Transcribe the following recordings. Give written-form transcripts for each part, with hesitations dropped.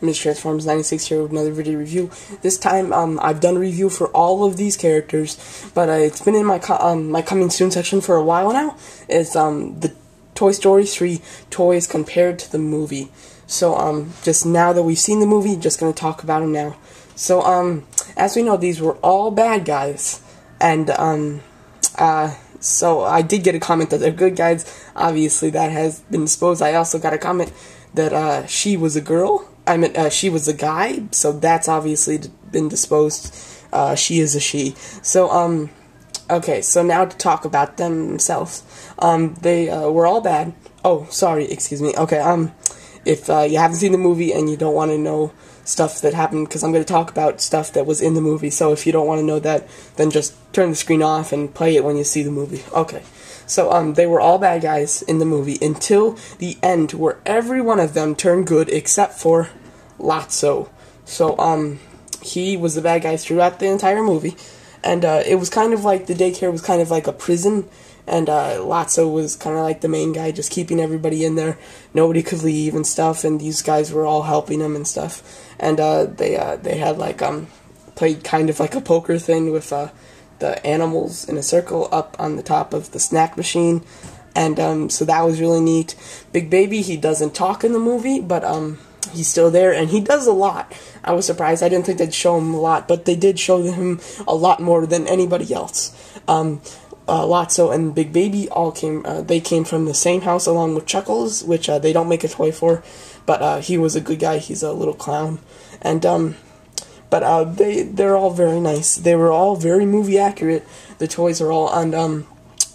Mr. Transformers 96 here with another video review. This time, I've done a review for all of these characters, but it's been in my my coming soon section for a while now. It's the Toy Story 3 toys compared to the movie. So just now that we've seen the movie, just gonna talk about them now. So as we know, these were all bad guys, and so I did get a comment that they're good guys. Obviously, that has been disposed. I also got a comment that she was a girl. I mean, she was a guy, so that's obviously been disposed. She is a she. So, okay, so now to talk about themselves. They were all bad. Oh, sorry, excuse me. Okay, if you haven't seen the movie and you don't want to know stuff that happened, because I'm going to talk about stuff that was in the movie, so if you don't want to know that, then just turn the screen off and play it when you see the movie. Okay, so they were all bad guys in the movie until the end, where every one of them turned good except for Lotso. So he was the bad guy throughout the entire movie, and it was kind of like the daycare was kind of like a prison, and Lotso was kind of like the main guy, just keeping everybody in there. Nobody could leave and stuff, and these guys were all helping him and stuff. And they had like played kind of like a poker thing with the animals in a circle up on the top of the snack machine, and so that was really neat. Big Baby, he doesn't talk in the movie, but he's still there, and he does a lot. I was surprised. I didn't think they'd show him a lot, but they did show him a lot more than anybody else. Lotso and Big Baby all came. They came from the same house along with Chuckles, which they don't make a toy for, but he was a good guy. He's a little clown, and but they're all very nice. They were all very movie accurate. The toys are all, and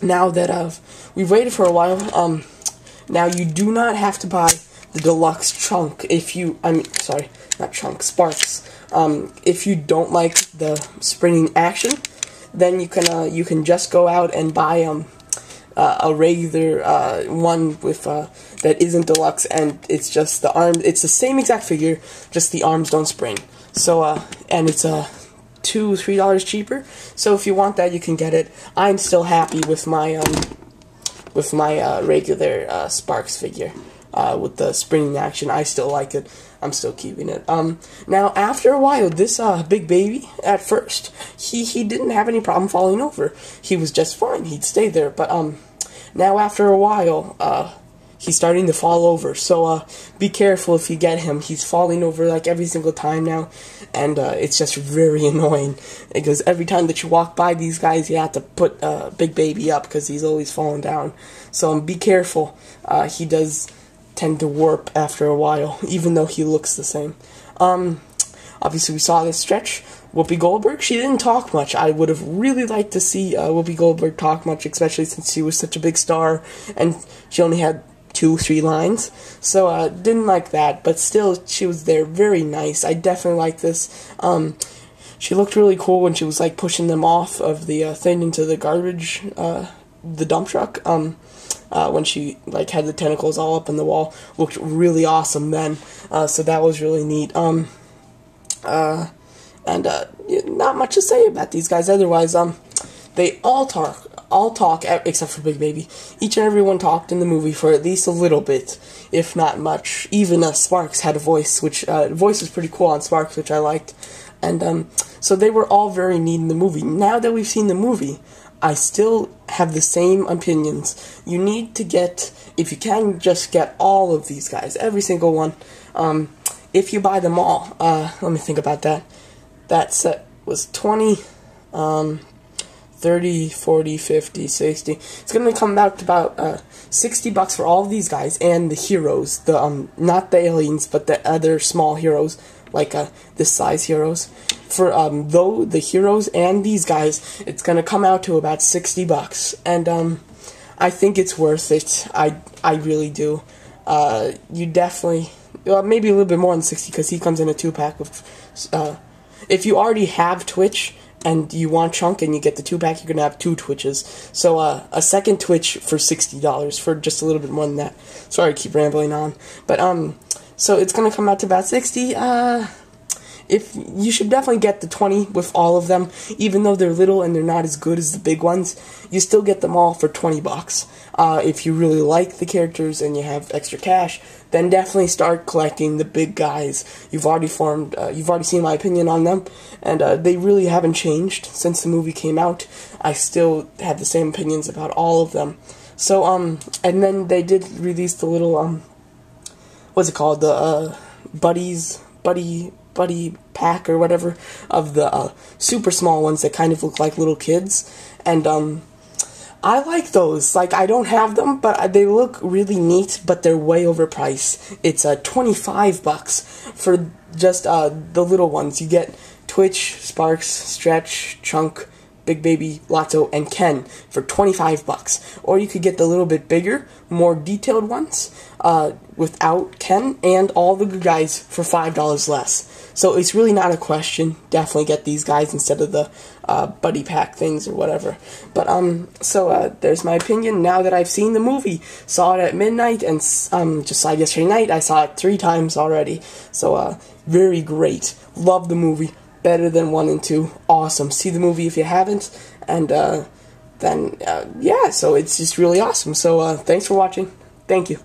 now that we've waited for a while, now you do not have to buy the deluxe chunk if you, sorry, not chunk, Sparks. If you don't like the springing action, then you can just go out and buy a regular one with that isn't deluxe, and it's just the arm. It's the same exact figure, just the arms don't spring. So and it's $2-3 cheaper. So if you want that, you can get it. I'm still happy with my regular Sparks figure. With the springing action, I still like it. I'm still keeping it. Now, after a while, this Big Baby, at first, he didn't have any problem falling over. He was just fine. He'd stay there. But now after a while, he's starting to fall over. So be careful if you get him. He's falling over like every single time now, and it's just very annoying because every time that you walk by these guys, you have to put Big Baby up because he's always falling down. So be careful. He does tend to warp after a while, even though he looks the same. Obviously, we saw this stretch. Whoopi Goldberg, she didn't talk much. I would have really liked to see Whoopi Goldberg talk much, especially since she was such a big star, and she only had 2-3 lines. So, didn't like that, but still, she was there. Very nice. I definitely like this. She looked really cool when she was, like, pushing them off of the thing into the garbage, the dump truck. When she like had the tentacles all up in the wall, looked really awesome then. So that was really neat. And not much to say about these guys. Otherwise, they all talk except for Big Baby. Each and every one talked in the movie for at least a little bit, if not much. Even Sparks had a voice, which voice was pretty cool on Sparks, which I liked. And so they were all very neat in the movie. Now that we've seen the movie, I still have the same opinions. You need to get, if you can, just get all of these guys, every single one. If you buy them all, let me think about that. That set was 20, 30, 40, 50, 60. It's going to come out to about $60 for all of these guys and the heroes. The not the aliens, but the other small heroes, like this size heroes. For though the heroes and these guys, it's gonna come out to about $60, and I think it's worth it. I really do. You definitely, maybe a little bit more than 60 because he comes in a 2-pack of. If you already have Twitch and you want Chunk and you get the 2-pack, you're gonna have 2 Twitches. So a second Twitch for $60 for just a little bit more than that. Sorry, I keep rambling on, but so it's gonna come out to about 60. if you should definitely get the 20 with all of them, even though they're little and they're not as good as the big ones, you still get them all for $20. If you really like the characters and you have extra cash, then definitely start collecting the big guys. You've already seen my opinion on them, and they really haven't changed since the movie came out. I still have the same opinions about all of them. So, and then they did release the little, what's it called, the, buddy pack or whatever, of the, super small ones that kind of look like little kids, and, I like those. Like, I don't have them, but they look really neat, but they're way overpriced. It's, $25 for just, the little ones. You get Twitch, Sparks, Stretch, Chunk, Big Baby, Lotso, and Ken for $25. Or you could get the little bit bigger, more detailed ones, without Ken, and all the good guys for $5 less. So it's really not a question. Definitely get these guys instead of the buddy pack things or whatever. But there's my opinion now that I've seen the movie. Saw it at midnight, and just saw it yesterday night. I saw it 3 times already. So very great. Love the movie. Better than 1 and 2. Awesome. See the movie if you haven't. And yeah, so it's just really awesome. So thanks for watching. Thank you.